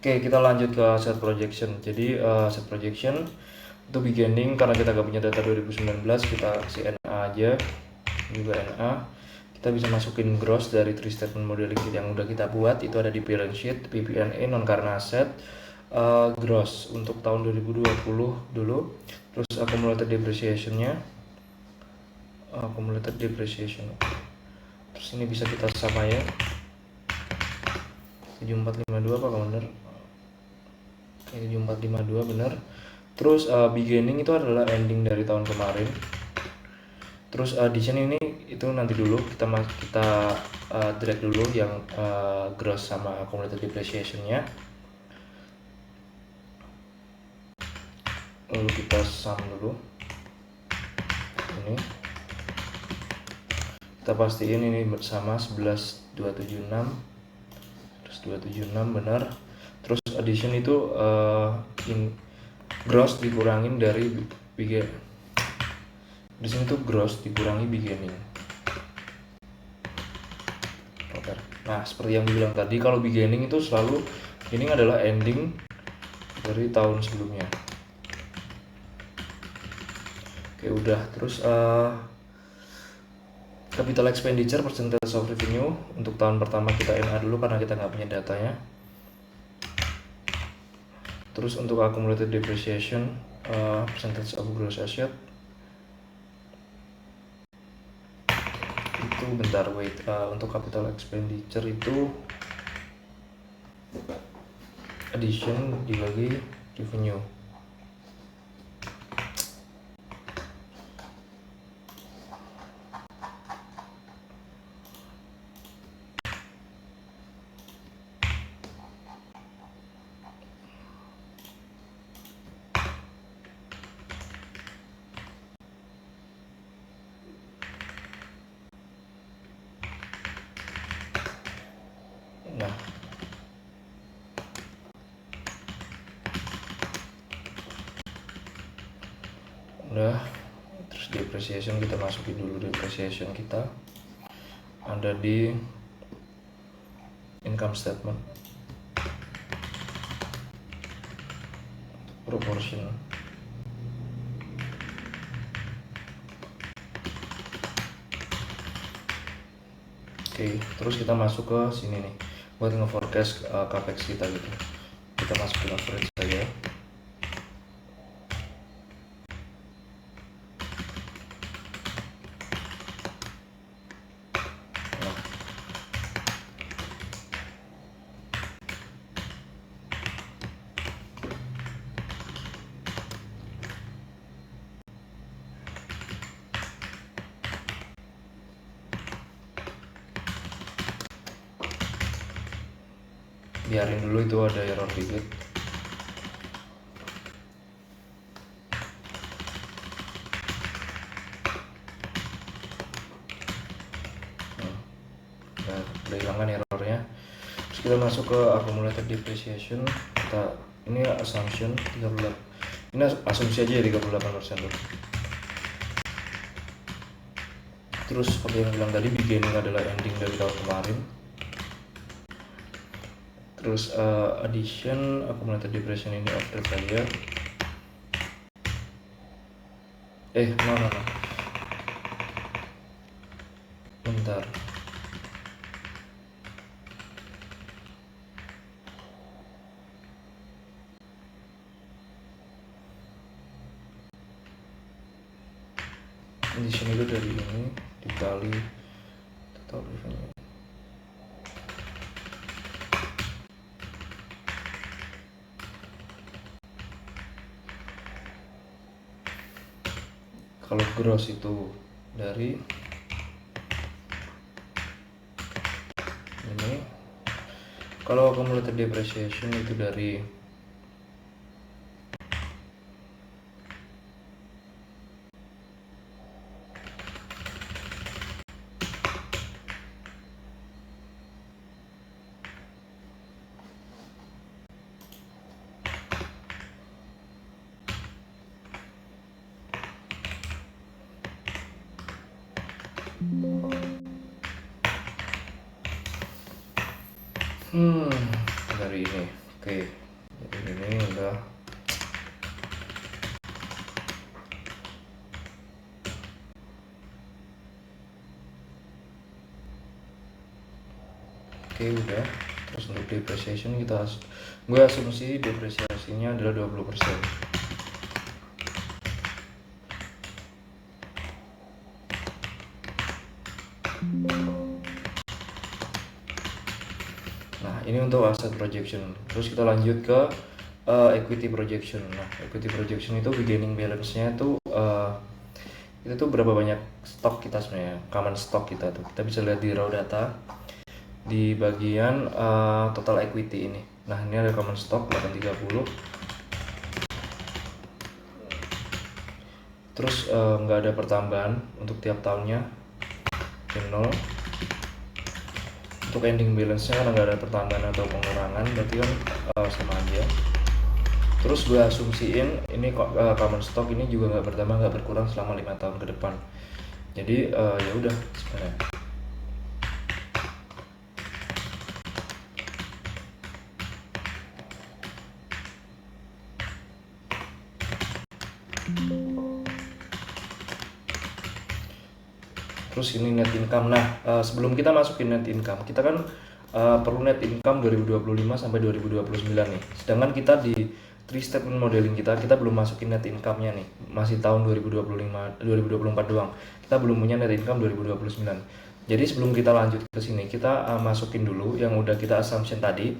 Oke, kita lanjut ke set projection. Jadi set projection untuk beginning, karena kita gak punya data 2019, kita kasih NA aja, juga NA. Kita bisa masukin gross dari 3 statement modeling kit yang udah kita buat, itu ada di balance sheet, PPNA, non current asset, gross untuk tahun 2020 dulu, terus accumulated depreciation-nya, accumulated depreciation. Terus ini bisa kita sama ya, 7452 apa bener? 7452 bener. Terus beginning itu adalah ending dari tahun kemarin. Terus addition ini itu nanti dulu kita drag dulu yang gross sama accumulated depreciation-nya. Lalu kita sum dulu. Ini kita pastiin ini bersama 11276. Terus 276 benar. Terus addition itu gross dikurangin dari beginning. Di sini tuh gross dikurangi beginning. Oke. Nah, seperti yang dibilang tadi, kalau beginning itu selalu ini adalah ending dari tahun sebelumnya. Oke, udah. Terus capital expenditure percentage of revenue untuk tahun pertama kita NA dulu karena kita nggak punya datanya. Terus untuk accumulated depreciation percentage of gross asset itu bentar, wait, untuk capital expenditure itu addition dibagi revenue. Nah, udah. Terus depreciation kita masukin dulu, depreciation kita ada di income statement proportion. Oke, terus kita masuk ke sini nih buat nge-forecast capex kita gitu. Kita masukin average saja. Biarin dulu itu ada error dikit. Udah hilangkan errornya. Terus kita masuk ke accumulated depreciation. Kita ini assumption 38. Ini asumsi aja ya 38% tuh. Terus seperti yang bilang tadi, beginning adalah ending dari tahun kemarin. Terus addition accumulated depreciation ini update saja. No. Bentar. Addition itu dari ini dikali total revenue. Kalau gross itu dari ini, kalau accumulated depreciation itu dari dari ini Oke, jadi ini udah. Oke, udah. Terus untuk depreciation gue asumsi depresiasinya adalah 20%. Nah, ini untuk asset projection. Terus kita lanjut ke equity projection. Nah, equity projection itu beginning balance-nya itu itu tuh berapa banyak stok kita sebenarnya, common stock kita tuh. Kita bisa lihat di raw data di bagian total equity ini. Nah, ini ada common stock 830. Terus nggak ada pertambahan untuk tiap tahunnya, 0. Untuk ending balance-nya karena nggak ada pertambahan atau pengurangan, berarti kan sama aja. Terus gue asumsiin ini common stock ini juga nggak bertambah nggak berkurang selama 5 tahun ke depan. Jadi ya udah sebenarnya. Terus ini net income. Nah, sebelum kita masukin net income, kita kan perlu net income 2025 sampai 2029 nih. Sedangkan kita di 3 statement modeling kita belum masukin net income-nya nih. Masih tahun 2024 doang. Kita belum punya net income 2029. Jadi sebelum kita lanjut ke sini, kita masukin dulu yang udah kita assumption tadi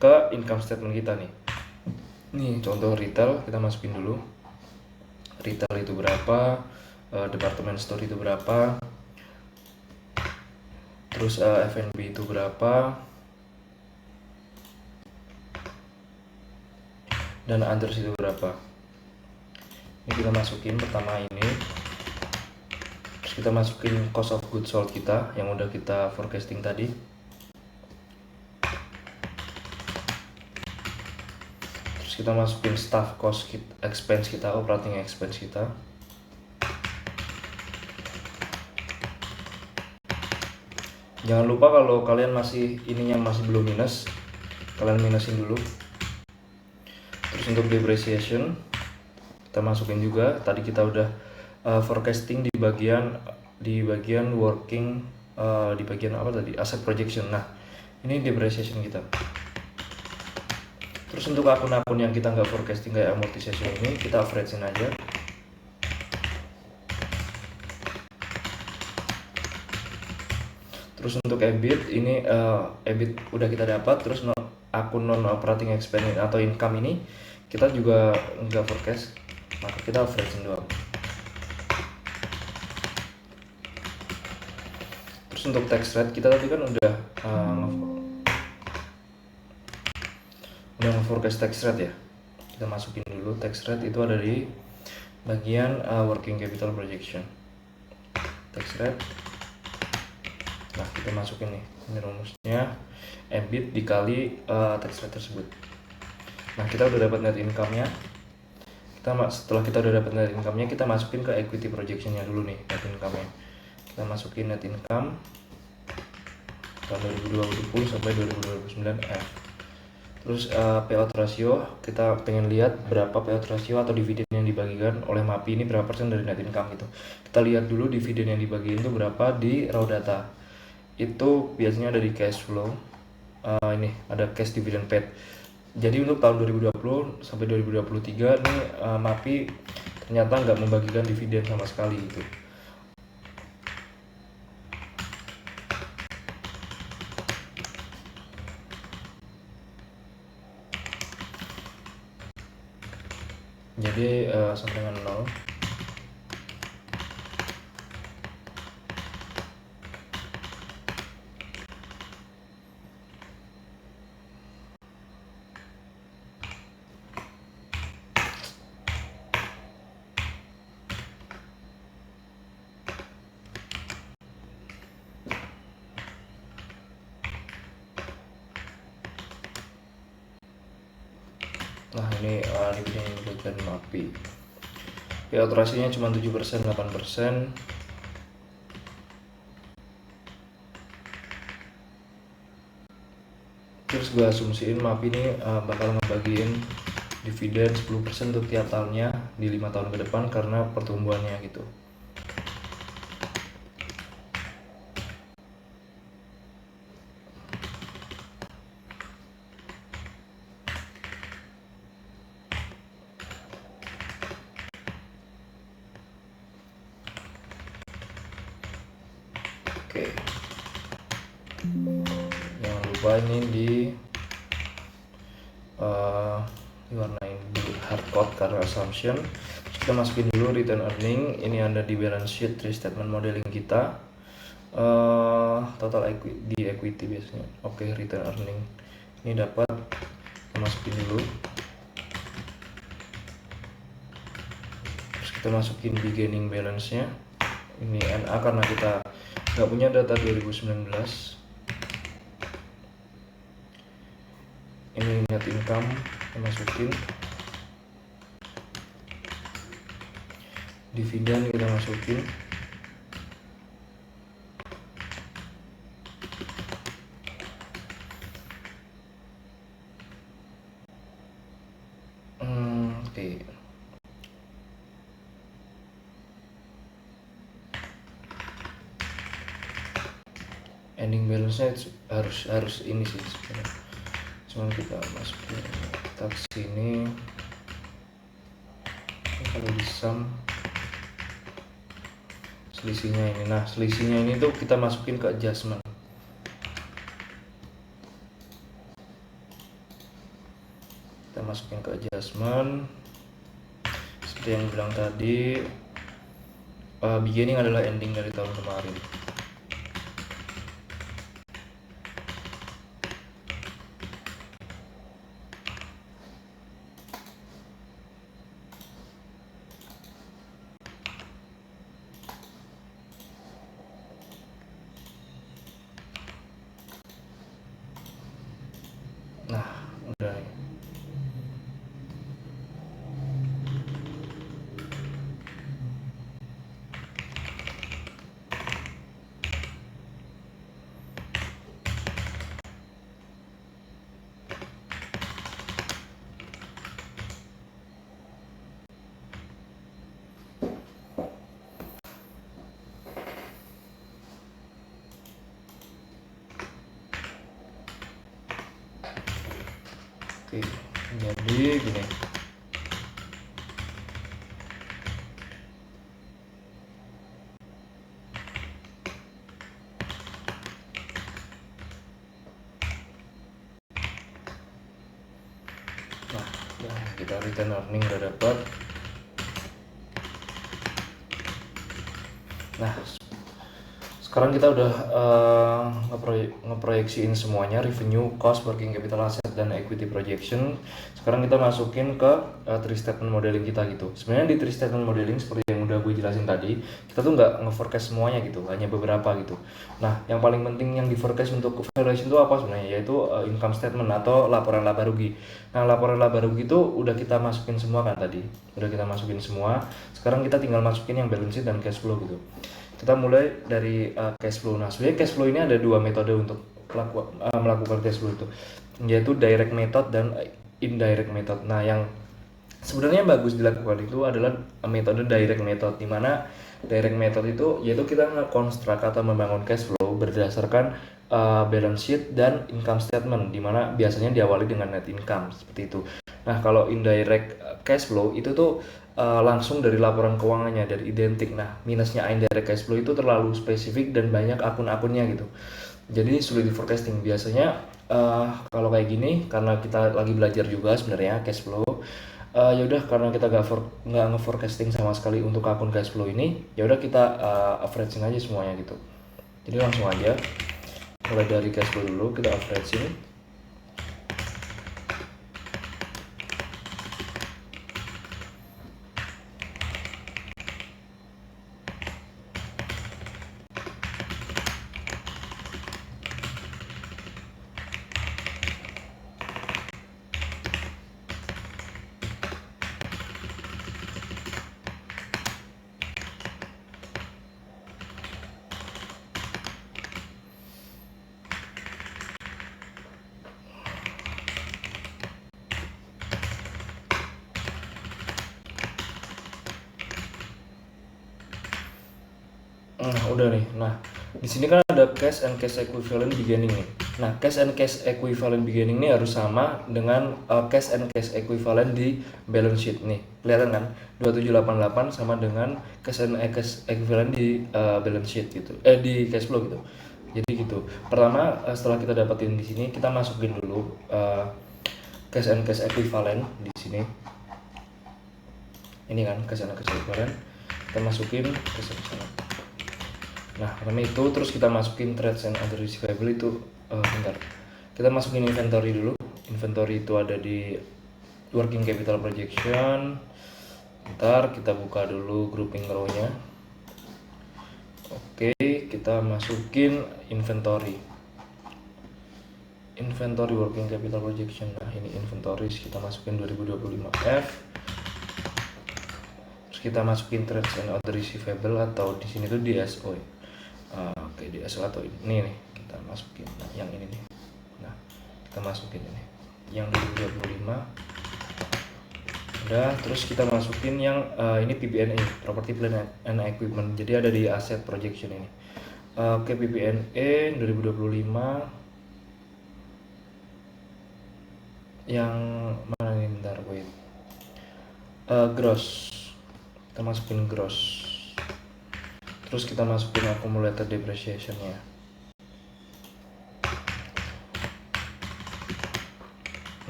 ke income statement kita nih. Nih contoh retail, kita masukin dulu. Retail itu berapa? Department store itu berapa? Terus F&B itu berapa, dan others itu berapa. Ini kita masukin pertama ini. Terus kita masukin cost of goods sold kita yang udah kita forecasting tadi. Terus kita masukin staff cost expense kita, operating expense kita. Jangan lupa kalau kalian ininya masih belum minus, kalian minusin dulu. Terus untuk depreciation kita masukin juga. Tadi kita udah forecasting di bagian working, di bagian apa tadi, asset projection. Nah, ini depreciation kita. Terus untuk akun-akun yang kita nggak forecasting kayak amortization ini, kita averagein aja. Terus untuk EBIT ini EBIT udah kita dapat. Terus akun non operating expense atau income ini kita juga nggak forecast, maka kita averagein doang. Terus untuk tax rate kita tadi kan udah forecast tax rate ya. Kita masukin dulu tax rate, itu ada di bagian working capital projection. Tax rate. Nah, kita masukin nih, ini rumusnya EBIT dikali tax rate tersebut. Nah, kita udah dapat net income-nya. Setelah kita udah dapat net income-nya, kita masukin ke equity projection-nya dulu nih, net income-nya. Kita masukin net income tahun 2020 sampai 2029 F. Terus payout ratio, kita pengen lihat berapa payout ratio atau dividen yang dibagikan oleh MAPI ini berapa persen dari net income gitu. Kita lihat dulu dividen yang dibagiin itu berapa di raw data. Itu biasanya ada di cash flow. Ini ada cash dividend paid. Jadi untuk tahun 2020 sampai 2023 ini MAPI ternyata nggak membagikan dividen sama sekali gitu. Jadi sampai dengan 0. Nah, ini dividen yang dibagikan MAPI. Payout ratio-nya cuma 7%, 8%. terus gue asumsiin map ini bakal ngebagiin dividen 10% untuk tiap tahunnya di 5 tahun ke depan karena pertumbuhannya gitu. Oke, jangan lupa ini diwarnain di hardcode karena assumption. Kita masukin dulu return earning, ini ada di balance sheet 3 statement modeling kita. Total equity biasanya. Oke, return earning ini dapat, kita masukin dulu. Terus kita masukin beginning balance nya, ini NA karena kita nggak punya data 2019. Ini net income kita masukin, dividen kita masukin, oke. Ending balance-nya harus ini sih sebenarnya. Cuman kita masukin kita sini. Kalau di sum selisihnya ini, nah selisihnya ini tuh kita masukin ke adjustment. Kita masukin ke adjustment seperti yang bilang tadi, beginning adalah ending dari tahun kemarin. Nah udah nih. Oke, jadi gini. Nah, kita return earning udah dapat. Nah, sekarang kita udah ngeproyeksiin semuanya, revenue, cost, working capital asset, dan equity projection. Sekarang kita masukin ke 3 statement modeling kita gitu. Sebenarnya di 3 statement modeling seperti yang udah gue jelasin tadi, kita tuh nggak nge-forecast semuanya gitu, hanya beberapa gitu. Nah, yang paling penting yang di-forecast untuk valuation itu apa sebenarnya? Yaitu income statement atau laporan laba rugi. Nah, laporan laba rugi itu udah kita masukin semua kan tadi, udah kita masukin semua. Sekarang kita tinggal masukin yang balance sheet dan cash flow gitu. Kita mulai dari cash flow. Nah, sebenarnya cash flow ini ada 2 metode untuk melakukan cash flow itu, yaitu direct method dan indirect method. Nah, yang sebenarnya bagus dilakukan itu adalah metode direct method, di mana direct method itu yaitu kita nge-construct atau membangun cash flow berdasarkan balance sheet dan income statement, di mana biasanya diawali dengan net income seperti itu. Nah, kalau indirect cash flow itu tuh langsung dari laporan keuangannya, dari identik. Nah, minusnya indirect cash flow itu terlalu spesifik dan banyak akun-akunnya gitu, jadi sulit di forecasting. Biasanya kalau kayak gini, karena kita lagi belajar juga sebenarnya cash flow, ya udah karena kita nggak nge-forecasting sama sekali untuk akun cash flow ini, ya udah kita averaging aja semuanya gitu. Jadi langsung aja mulai dari cash flow dulu, kita averaging. Nah, udah nih. Nah, di sini kan ada cash and cash equivalent beginning nih. Nah, cash and cash equivalent beginning ini harus sama dengan cash and cash equivalent di balance sheet nih. Kelihatan kan? 2788 sama dengan cash and cash equivalent di balance sheet gitu. Di cash flow gitu. Jadi gitu. Pertama, setelah kita dapetin di sini, kita masukin dulu cash and cash equivalent di sini. Ini kan cash and cash equivalent. Kita masukin ke sana. Nah, pertama itu terus kita masukin trades and other receivable itu bentar. Kita masukin inventory dulu. Inventory itu ada di working capital projection. Bentar, kita buka dulu grouping row-nya. Oke, kita masukin inventory. Inventory working capital projection. Nah, ini inventory kita masukin 2025F. Terus kita masukin trades and other receivable atau di sini tuh DSO. Oke, DSO atau ini nih kita masukin. Nah, yang ini nih. Nah, kita masukin ini yang 2025. Udah, terus kita masukin yang ini PPNE, property plant and equipment. Jadi ada di asset projection ini. Oke, PPNE 2025 yang mana nih, bentar, wait. Gross. Kita masukin gross. Terus kita masukin accumulated depreciation-nya.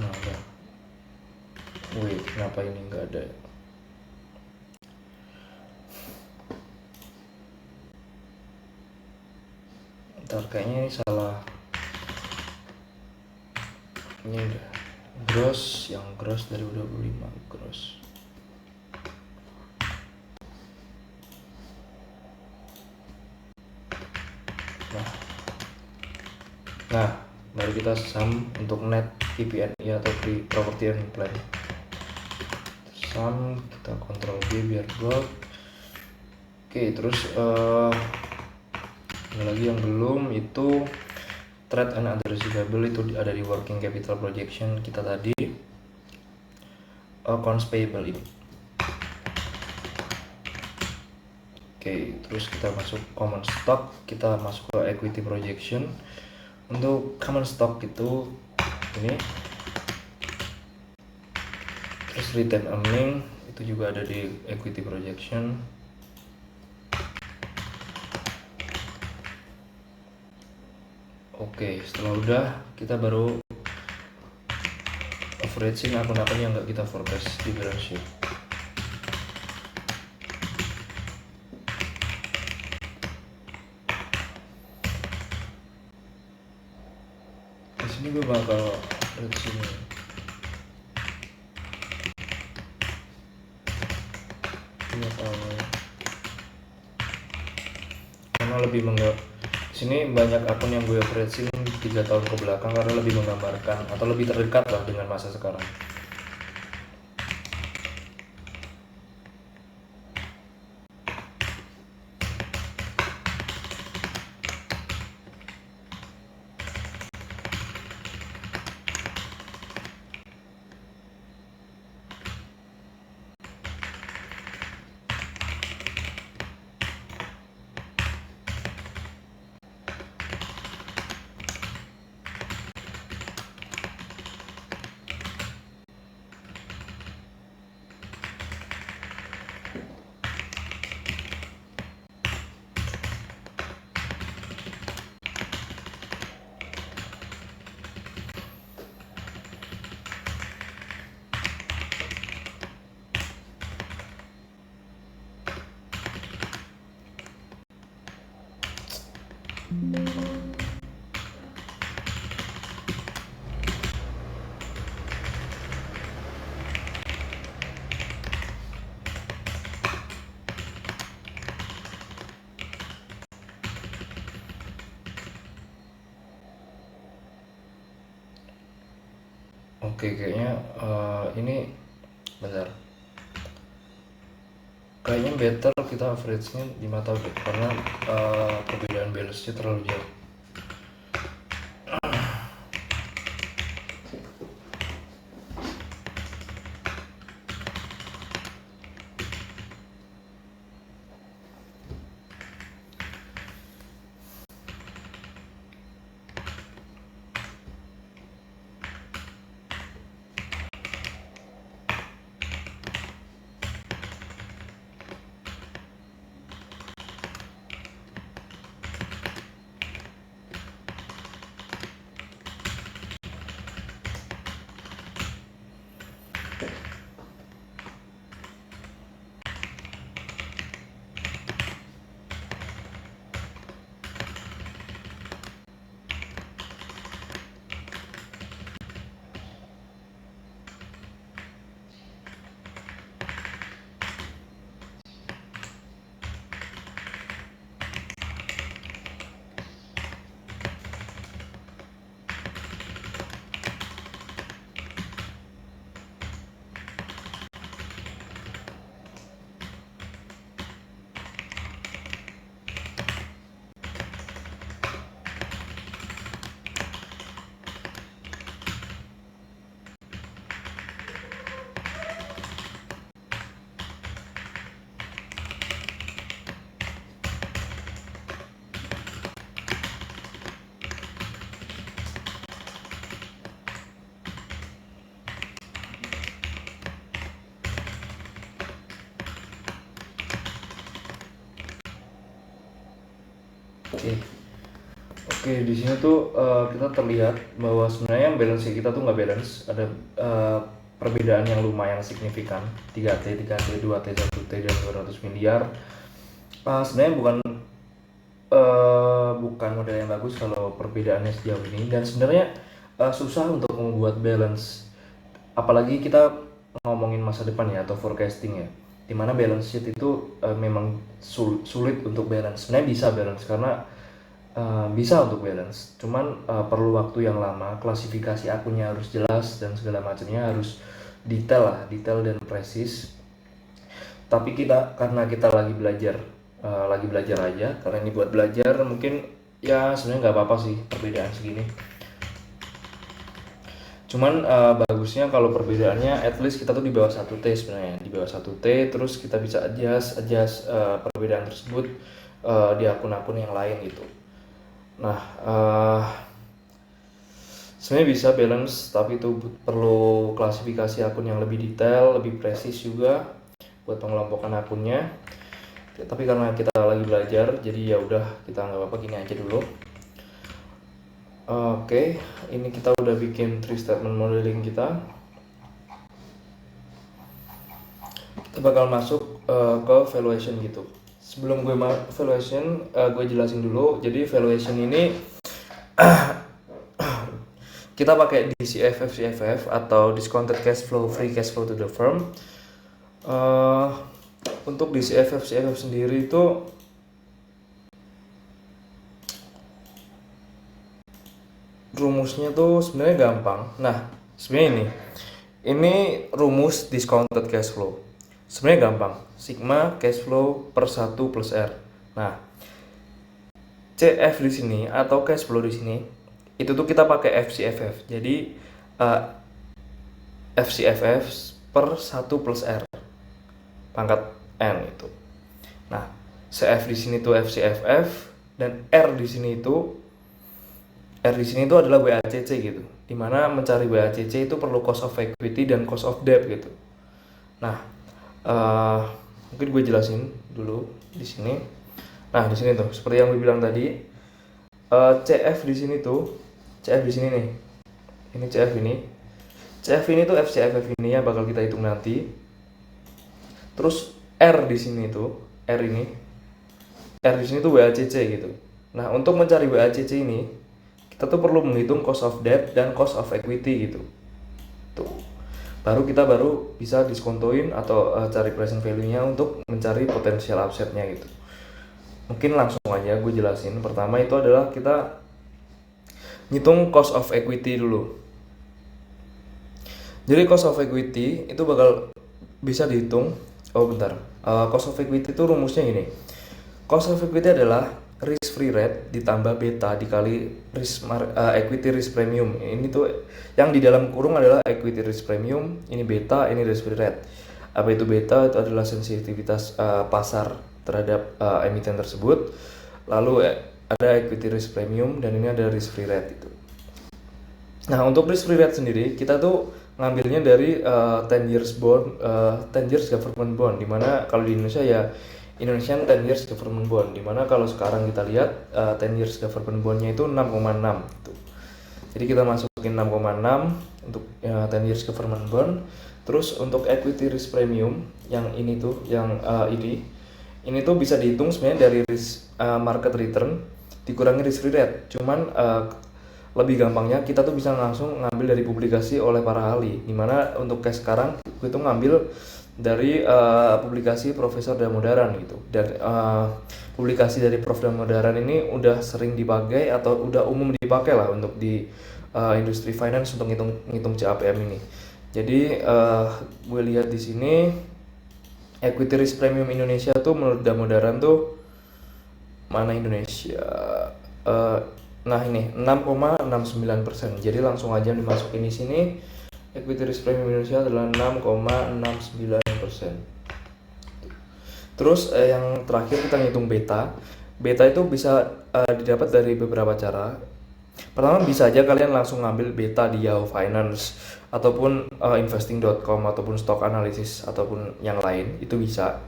Nah, udah. Wait, kenapa ini nggak ada? Ntar kayaknya ini salah. Ini udah. Gross, yang gross 2025 gross. Nah, baru kita sum untuk net PPNI atau property and plant. Sum, kita Ctrl B biar block. Oke, terus ada lagi yang belum, itu trade and other receivable itu ada di working capital projection kita tadi. Accounts payable ini. Oke, terus kita masuk common stock, kita masuk ke equity projection. Untuk common stock itu ini, terus return earning itu juga ada di equity projection. Oke, setelah udah kita baru averaging akun-akun yang nggak kita forecast di balance sheet. Di sini gue bakal lihat sini. Ini karena lebih sini banyak akun yang gue averaging 3 tahun ke belakang karena lebih menggambarkan atau lebih terdekat lah dengan masa sekarang. Oke, kayaknya ini bentar. Kayaknya better kita average-nya 5 tahun deh, karena perbedaan balance-nya terlalu jauh. Oke, di sini tuh kita terlihat bahwa sebenarnya yang balance kita tuh nggak balance. Ada perbedaan yang lumayan signifikan, 3T, 3T, 2T, 1T, dan 200 miliar. Sebenarnya bukan model yang bagus kalau perbedaannya sejauh ini, dan sebenarnya susah untuk membuat balance, apalagi kita ngomongin masa depan ya, atau forecasting ya, dimana balance sheet itu memang sulit untuk balance. Sebenarnya bisa balance karena bisa untuk balance, cuman perlu waktu yang lama, klasifikasi akunnya harus jelas dan segala macamnya harus detail dan presis. Tapi karena kita lagi belajar aja, karena ini buat belajar, mungkin ya sebenarnya nggak apa-apa sih perbedaan segini. Cuman bagusnya kalau perbedaannya at least kita tuh di bawah 1T sebenarnya, di bawah 1T, terus kita bisa adjust perbedaan tersebut di akun-akun yang lain gitu. Nah, sebenarnya bisa balance, tapi itu perlu klasifikasi akun yang lebih detail, lebih presis juga buat pengelompokan akunnya. Tapi karena kita lagi belajar, jadi ya udah, kita nggak apa-apa, gini aja dulu. Oke, ini kita udah bikin 3 statement modeling kita. Kita bakal masuk ke valuation gitu. Sebelum gue valuation, gue jelasin dulu. Jadi valuation ini kita pakai DCF, FCFF atau discounted cash flow, free cash flow to the firm. Untuk DCF, FCFF sendiri itu rumusnya tuh sebenarnya gampang. Nah, sebenarnya ini rumus discounted cash flow. Sebenarnya gampang, sigma cash flow per 1 plus R. Nah, CF di sini atau cash flow di sini itu tuh kita pakai FCFF. Jadi FCFF per 1 plus R pangkat N itu. Nah, CF di sini tuh FCFF dan R di sini itu adalah WACC gitu. Dimana mencari WACC itu perlu cost of equity dan cost of debt gitu. Nah, mungkin gue jelasin dulu di sini. Nah, di sini tuh seperti yang gue bilang tadi, CF di sini nih. Ini CF ini. CF ini tuh FCFF ini ya bakal kita hitung nanti. Terus R di sini tuh, R di sini tuh WACC gitu. Nah, untuk mencari WACC ini, kita tuh perlu menghitung cost of debt dan cost of equity gitu. Tuh. Kita baru bisa diskontoin atau cari present value-nya untuk mencari potensial upside-nya gitu. Mungkin langsung aja gue jelasin. Pertama itu adalah kita ngitung cost of equity dulu. Jadi cost of equity itu bakal bisa dihitung. Cost of equity itu rumusnya gini. Cost of equity adalah risk free rate ditambah beta dikali equity risk premium. Ini tuh yang di dalam kurung adalah equity risk premium, ini beta, ini risk free rate. Apa itu beta? Itu adalah sensitivitas pasar terhadap emiten tersebut. Lalu ada equity risk premium dan ini ada risk free rate itu. Nah, untuk risk free rate sendiri kita tuh ngambilnya dari 10 years government bond, dimana kalau di Indonesia ya Indonesian 10 years government bond, dimana kalau sekarang kita lihat 10 years government bondnya itu 6,6 gitu. Jadi kita masukin 6,6 untuk 10 years government bond. Terus untuk equity risk premium yang ini tuh, yang ini tuh bisa dihitung sebenarnya dari risk market return dikurangi risk free rate. Cuman lebih gampangnya kita tuh bisa langsung ngambil dari publikasi oleh para ahli, dimana untuk case sekarang itu ngambil dari publikasi Profesor Damodaran gitu. Dan publikasi dari Prof Damodaran ini udah sering dipakai atau udah umum dipakai lah untuk di industri finance untuk ngitung CAPM ini. Jadi gue lihat di sini equity risk premium Indonesia tuh menurut Damodaran tuh mana Indonesia? Nah ini 6,69%. Jadi langsung aja dimasukin di sini. Equity risk premium Indonesia adalah 6,69%. Terus yang terakhir kita ngitung beta. Beta itu bisa didapat dari beberapa cara. Pertama, bisa aja kalian langsung ngambil beta di Yahoo Finance ataupun investing.com ataupun stock analysis ataupun yang lain, itu bisa.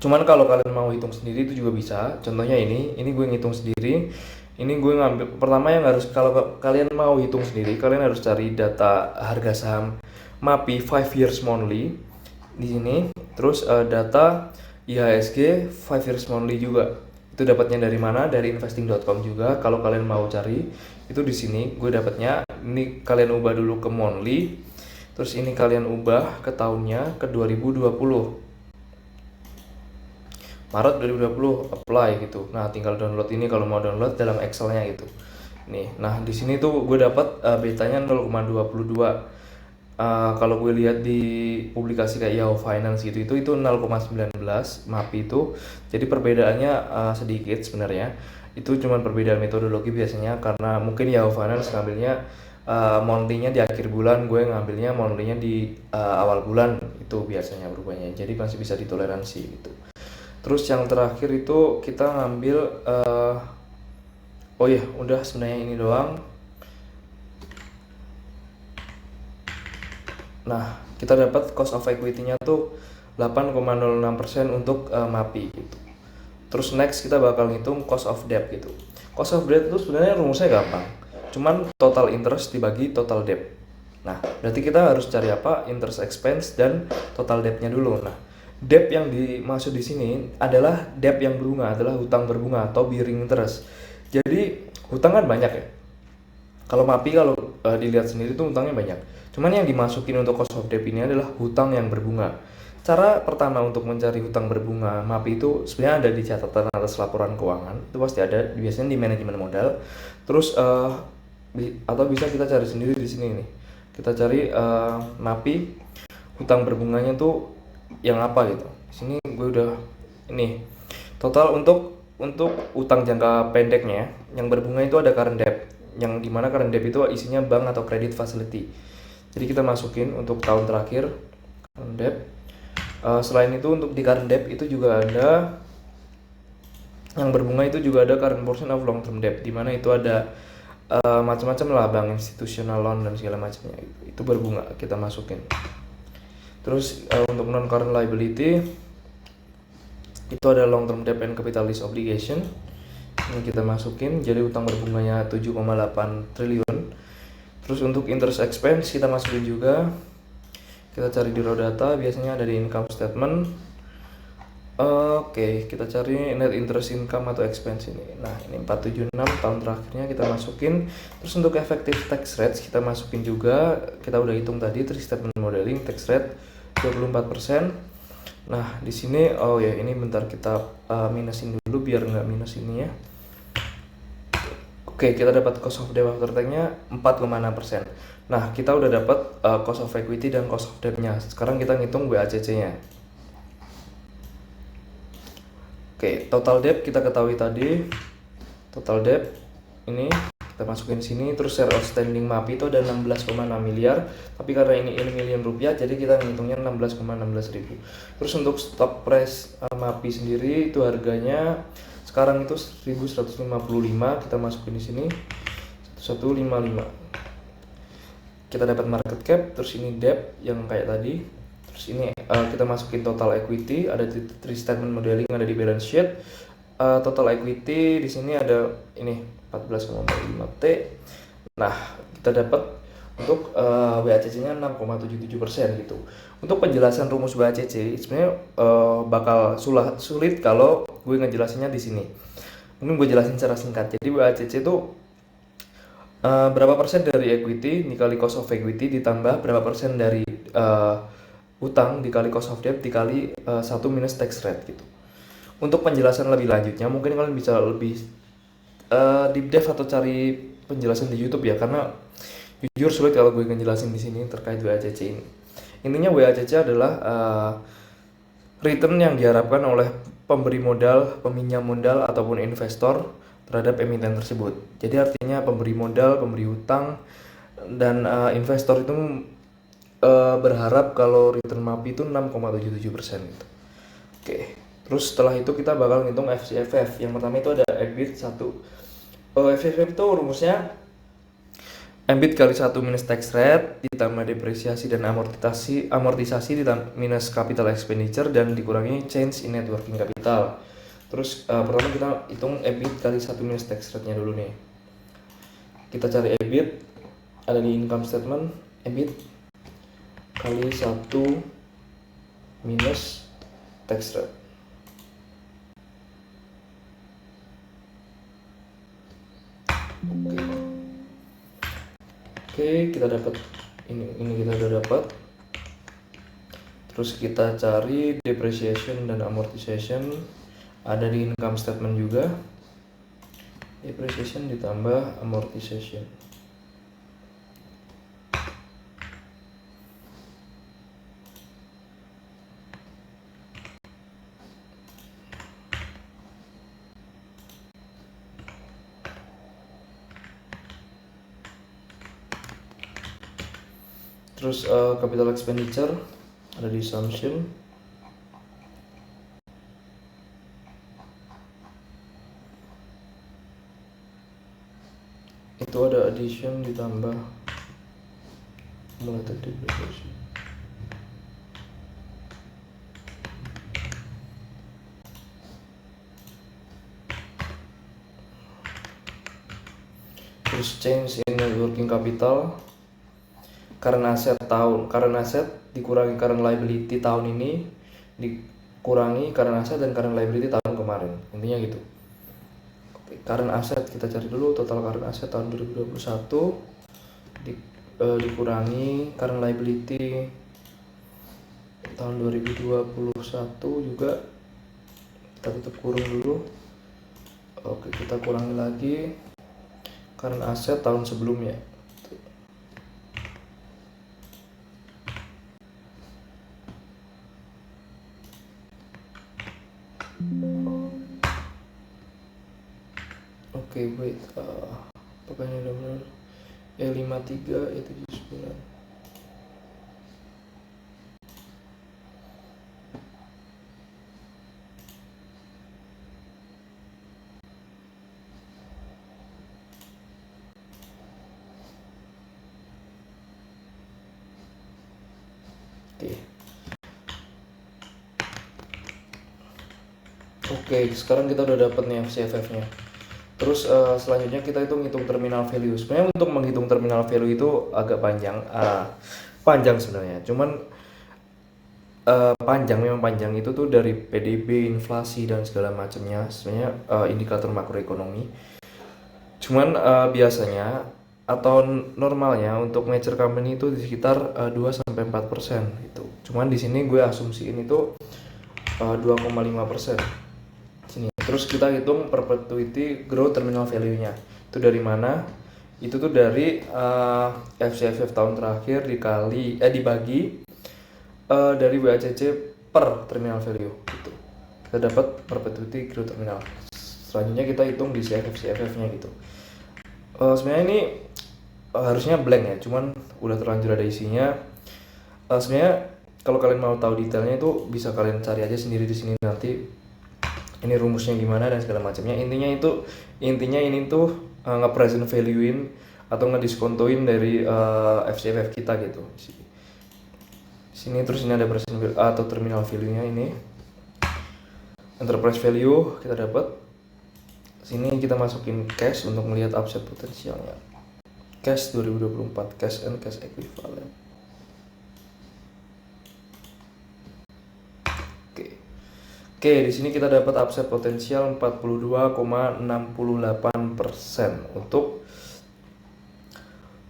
Cuman kalau kalian mau hitung sendiri itu juga bisa. Contohnya ini gue ngitung sendiri. Ini gue ngambil pertama yang harus, kalau kalian mau hitung sendiri, kalian harus cari data harga saham MAPI 5 years monthly di sini. Terus data IHSG 5 years monthly juga. Itu dapatnya dari mana? Dari investing.com juga. Kalau kalian mau cari itu di sini gue dapatnya. Ini kalian ubah dulu ke monthly. Terus ini kalian ubah ke tahunnya ke 2020. Maret 2020 apply gitu. Nah, tinggal download ini kalau mau download dalam Excel-nya gitu. Nih, nah di sini tuh gue dapat betanya 0,22. Kalau gue lihat di publikasi kayak Yahoo Finance gitu itu 0,19 MAPI itu. Jadi perbedaannya sedikit sebenarnya. Itu cuma perbedaan metodologi biasanya, karena mungkin Yahoo Finance ngambilnya monthly-nya di akhir bulan, gue ngambilnya monthly-nya di awal bulan, itu biasanya berubahnya. Jadi masih bisa ditoleransi gitu. Terus yang terakhir itu kita ngambil oh ya udah sebenarnya ini doang. Nah, kita dapat cost of equity-nya tuh 8,06% untuk MAPI gitu. Terus next kita bakal ngitung cost of debt gitu. Cost of debt itu sebenarnya rumusnya gampang. Cuman total interest dibagi total debt. Nah, berarti kita harus cari apa? Interest expense dan total debt-nya dulu. Nah, debt yang dimaksud di sini adalah debt yang berbunga, adalah hutang berbunga atau bearing interest. Jadi hutang kan banyak ya. Kalau MAPI kalau dilihat sendiri tuh hutangnya banyak. Cuman yang dimasukin untuk cost of debt ini adalah hutang yang berbunga. Cara pertama untuk mencari hutang berbunga MAPI itu sebenarnya ada di catatan atas laporan keuangan. Itu pasti ada, biasanya di manajemen modal. Terus atau bisa kita cari sendiri di sini nih. Kita cari MAPI hutang berbunganya tuh yang apa gitu. Di sini gue udah ini total untuk utang jangka pendeknya yang berbunga itu ada current debt, yang dimana current debt itu isinya bank atau credit facility. Jadi kita masukin untuk tahun terakhir current debt. Selain itu untuk di current debt itu juga ada yang berbunga, itu juga ada current portion of long term debt, dimana itu ada macam-macam lah, bank institutional loan dan segala macamnya, itu berbunga kita masukin. Terus untuk non current liability itu ada long term debt and capitalist obligation, ini kita masukin, jadi utang berbunganya 7,8 triliun. Terus untuk interest expense kita masukin juga, kita cari di raw data, biasanya ada di income statement. Oke, kita cari net interest income atau expense ini. Nah, ini 476 tahun terakhirnya kita masukin. Terus untuk effective tax rates kita masukin juga. Kita udah hitung tadi, three statement modeling tax rate 24%. Nah, di sini oh ya, ini bentar kita minusin dulu biar nggak minus ini ya. Oke, kita dapat cost of debt after tax-nya 4,6%. Nah, kita udah dapat cost of equity dan cost of debt-nya. Sekarang kita ngitung WACC-nya. Oke, total debt kita ketahui tadi. Total debt ini kita masukin sini. Terus share outstanding MAPI itu ada 16,6 miliar. Tapi karena ini miliar rupiah, jadi kita ngitungnya 16,16 ribu. Terus untuk stock price MAPI sendiri itu harganya sekarang itu 1155, kita masukin di sini 1155. Kita dapat market cap, terus ini debt yang kayak tadi. Terus ini kita masukin total equity, ada three statement modeling ada di balance sheet. Total equity di sini ada ini 14,45 T. Nah, kita dapat untuk WACC-nya 6,77% gitu. Untuk penjelasan rumus WACC sebenarnya bakal sulit kalau gue ngejelasinnya di sini. Mungkin gue jelasin secara singkat. Jadi WACC itu berapa persen dari equity dikali cost of equity ditambah berapa persen dari utang dikali cost of debt dikali 1 minus tax rate gitu. Untuk penjelasan lebih lanjutnya mungkin kalian bisa lebih deep dive atau cari penjelasan di YouTube ya, karena jujur sulit kalau gue ngejelasin di sini terkait WACC ini. Intinya WACC adalah return yang diharapkan oleh pemberi modal, peminjam modal ataupun investor terhadap emiten tersebut. Jadi artinya pemberi modal, pemberi hutang dan investor itu berharap kalau return MAPI itu 6,77% gitu. Oke. Terus setelah itu kita bakal ngitung FCFF. Yang pertama itu ada EBIT 1. FCFF itu rumusnya EBIT kali 1 minus tax rate ditambah depresiasi dan amortisasi ditambah minus capital expenditure dan dikurangi change in net working capital. Terus pertama kita hitung EBIT kali 1 minus tax rate-nya dulu nih. Kita cari EBIT, ada di income statement, EBIT kali 1 minus tax rate. Oke, kita dapat ini kita udah dapat. Terus kita cari depreciation dan amortization, ada di income statement juga. Depreciation ditambah amortization. Terus capital expenditure ada di assumption. Itu ada addition ditambah cumulative depreciation. Terus change in net working capital, current asset dikurangi current liability tahun ini, dikurangi current asset dan current liability tahun kemarin, intinya gitu. Oke, current asset kita cari dulu, total current asset tahun 2021 dikurangi current liability tahun 2021 juga, kita tetap kurung dulu. Oke, kita kurangi lagi current asset tahun sebelumnya. Oke, wait, apakah ini udah benar? E53 E79. Oke, sekarang kita udah dapet nih FCFF-nya. Terus selanjutnya kita hitung terminal value. Sebenarnya untuk menghitung terminal value itu agak panjang sebenarnya. Cuman memang panjang itu tuh dari PDB, inflasi dan segala macamnya. Sebenarnya indikator makroekonomi. Cuman biasanya atau normalnya untuk mature company itu di sekitar 2-4% gitu. Cuman di sini gue asumsiin itu 2,5%. Sini. Terus kita hitung perpetuity growth terminal value-nya. Itu dari mana? Itu tuh dari FCFF tahun terakhir dibagi dari WACC per terminal value gitu. Kita dapat perpetuity growth terminal. Selanjutnya kita hitung di CFF-nya gitu. Sebenarnya ini harusnya blank ya, cuman udah terlanjur ada isinya. Sebenarnya kalau kalian mau tahu detailnya itu bisa kalian cari aja sendiri di sini nanti. Ini rumusnya gimana dan segala macamnya. Intinya ini tuh nge-present value-in atau ngediskontoin dari FCFF kita gitu. Sini terus ini ada present value atau terminal value-nya ini. Enterprise value kita dapat. Sini kita masukin cash untuk melihat upside potensialnya. Cash 2024, cash and cash equivalent. Oke, di sini kita dapat upside potensial 42,68% untuk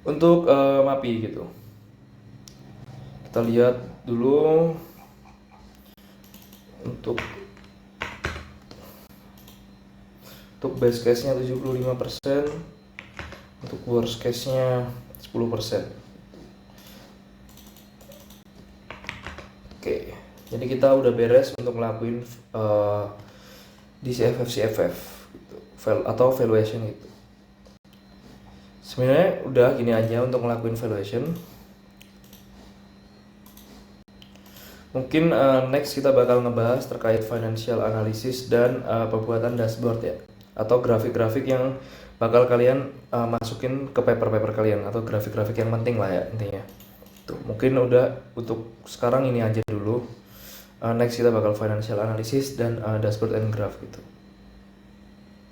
MAPI gitu. Kita lihat dulu untuk base case-nya 75%, untuk worst case-nya 10%. Oke. Jadi kita udah beres untuk ngelakuin DCFF gitu, atau valuation itu. Sebenarnya udah gini aja untuk ngelakuin valuation. Mungkin next kita bakal ngebahas terkait financial analysis dan pembuatan dashboard ya, atau grafik-grafik yang bakal kalian masukin ke paper-paper kalian atau grafik-grafik yang penting lah ya intinya. Tuh, mungkin udah untuk sekarang ini aja dulu. Next kita bakal financial analysis dan dashboard and graph gitu.